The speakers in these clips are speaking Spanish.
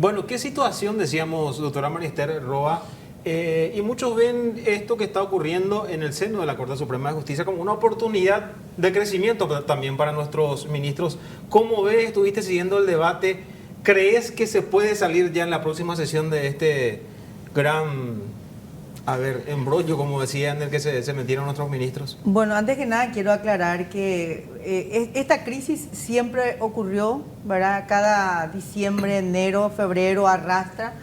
Bueno, ¿qué situación decíamos, doctora Marister Roa? Y muchos ven esto que está ocurriendo en el seno de la Corte Suprema de Justicia como una oportunidad de crecimiento también para nuestros ministros. ¿Cómo ves? ¿Estuviste siguiendo el debate? ¿Crees que se puede salir ya en la próxima sesión de este gran, embrollo, como decía, en el que se metieron nuestros ministros? Bueno, antes que nada quiero aclarar que esta crisis siempre ocurrió, ¿verdad? Cada diciembre, enero, febrero arrastra.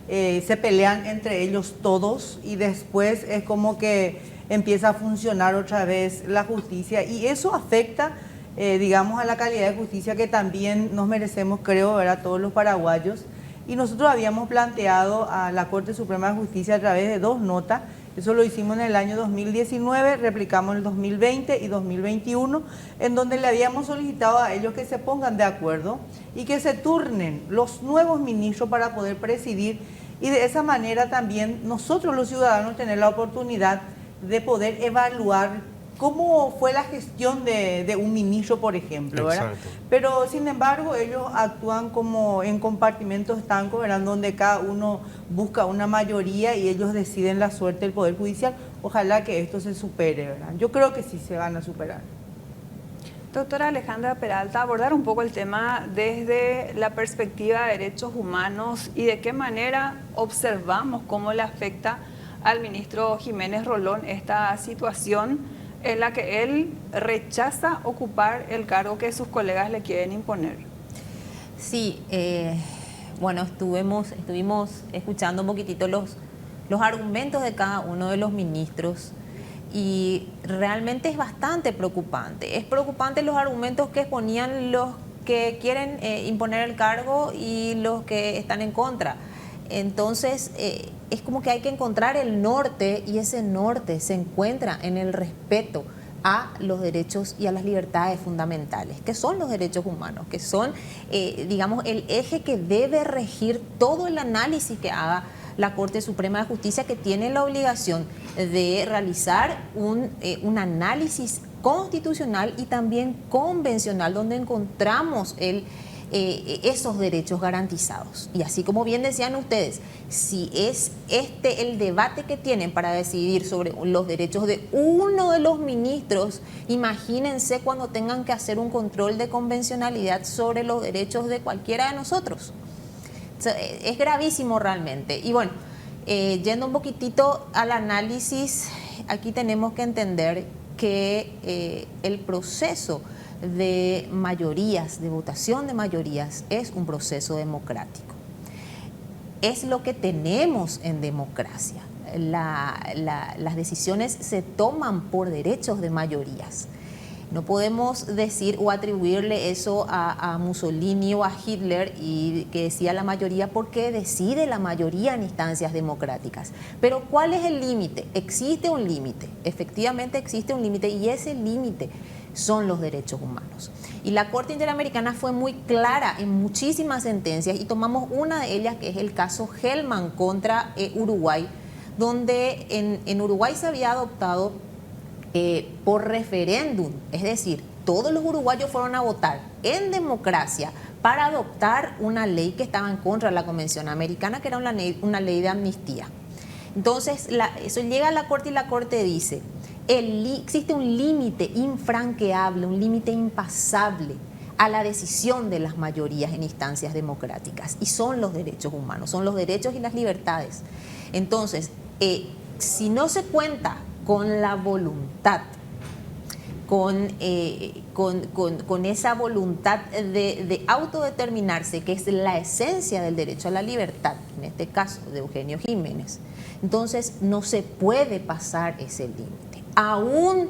Se pelean entre ellos todos y después es como que empieza a funcionar otra vez la justicia y eso afecta, digamos, a la calidad de justicia que también nos merecemos, creo, ¿verdad? Todos los paraguayos. Y nosotros habíamos planteado a la Corte Suprema de Justicia a través de 2 notas, eso lo hicimos en el año 2019, replicamos en el 2020 y 2021, en donde le habíamos solicitado a ellos que se pongan de acuerdo y que se turnen los nuevos ministros para poder presidir y de esa manera también nosotros los ciudadanos tener la oportunidad de poder evaluar cómo fue la gestión de un ministro, por ejemplo, ¿verdad? Exacto. Pero sin embargo ellos actúan como en compartimentos estancos, ¿verdad? Donde cada uno busca una mayoría y ellos deciden la suerte del Poder Judicial. Ojalá que esto se supere, ¿verdad? Yo creo que sí se van a superar. Doctora Alejandra Peralta, abordar un poco el tema desde la perspectiva de derechos humanos y de qué manera observamos cómo le afecta al ministro Jiménez Rolón esta situación en la que él rechaza ocupar el cargo que sus colegas le quieren imponer. Sí, bueno, estuvimos escuchando un poquitito los argumentos de cada uno de los ministros. Y realmente es bastante preocupante. Es preocupante los argumentos que exponían los que quieren imponer el cargo y los que están en contra. Entonces, es como que hay que encontrar el norte y ese norte se encuentra en el respeto a los derechos y a las libertades fundamentales, que son los derechos humanos, que son, digamos, el eje que debe regir todo el análisis que haga la Corte Suprema de Justicia, que tiene la obligación de realizar un análisis constitucional y también convencional, donde encontramos esos derechos garantizados. Y así como bien decían ustedes, si es el debate que tienen para decidir sobre los derechos de uno de los ministros, imagínense cuando tengan que hacer un control de convencionalidad sobre los derechos de cualquiera de nosotros. Es gravísimo realmente. Y bueno, yendo un poquitito al análisis, aquí tenemos que entender que el proceso de mayorías, de votación de mayorías, es un proceso democrático. Es lo que tenemos en democracia. Las decisiones se toman por derechos de mayorías. No podemos decir o atribuirle eso a Mussolini o a Hitler y que decía la mayoría, porque decide la mayoría en instancias democráticas. Pero ¿cuál es el límite? Existe un límite, efectivamente existe un límite, y ese límite son los derechos humanos. Y la Corte Interamericana fue muy clara en muchísimas sentencias y tomamos una de ellas, que es el caso Hellman contra Uruguay, donde en Uruguay se había adoptado por referéndum, es decir, todos los uruguayos fueron a votar en democracia para adoptar una ley que estaba en contra de la Convención Americana, que era una ley de amnistía. Entonces, eso llega a la Corte y la Corte dice, existe un límite infranqueable, un límite impasable a la decisión de las mayorías en instancias democráticas, y son los derechos humanos, son los derechos y las libertades. Entonces, si no se cuenta con la voluntad, con esa voluntad de autodeterminarse, que es la esencia del derecho a la libertad, en este caso de Eugenio Jiménez, entonces no se puede pasar ese límite, aún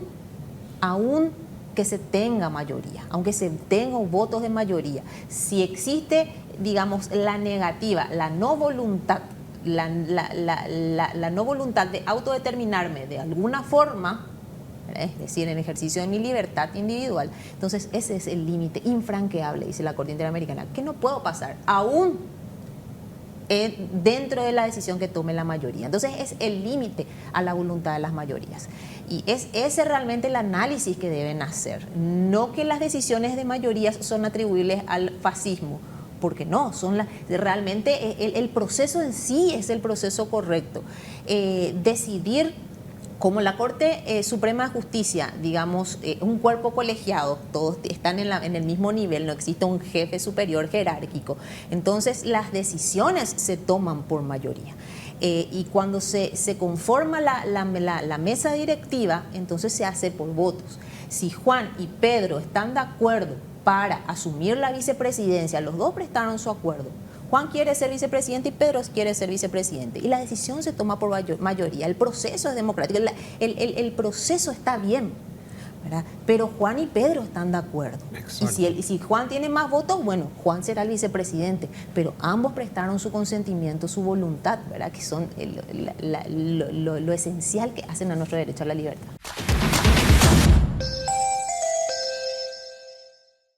que se tenga mayoría, aunque se tengan votos de mayoría. Si existe, digamos, la negativa, la no voluntad, la no voluntad de autodeterminarme de alguna forma, es decir, en ejercicio de mi libertad individual, entonces ese es el límite infranqueable, dice la Corte Interamericana, que no puedo pasar, aún dentro de la decisión que tome la mayoría. Entonces es el límite a la voluntad de las mayorías. Y es ese realmente el análisis que deben hacer, no que las decisiones de mayorías son atribuibles al fascismo porque no, realmente el proceso en sí es el proceso correcto. Decidir, como la Corte Suprema de Justicia, digamos, un cuerpo colegiado, todos están en el mismo nivel, no existe un jefe superior jerárquico, entonces las decisiones se toman por mayoría. Y cuando se conforma la mesa directiva, entonces se hace por votos. Si Juan y Pedro están de acuerdo para asumir la vicepresidencia, los dos prestaron su acuerdo. Juan quiere ser vicepresidente y Pedro quiere ser vicepresidente. Y la decisión se toma por mayoría. El proceso es democrático, el proceso está bien, ¿verdad? Pero Juan y Pedro están de acuerdo. Y si Juan tiene más votos, bueno, Juan será el vicepresidente. Pero ambos prestaron su consentimiento, su voluntad, ¿verdad? Que son lo esencial que hacen a nuestro derecho a la libertad.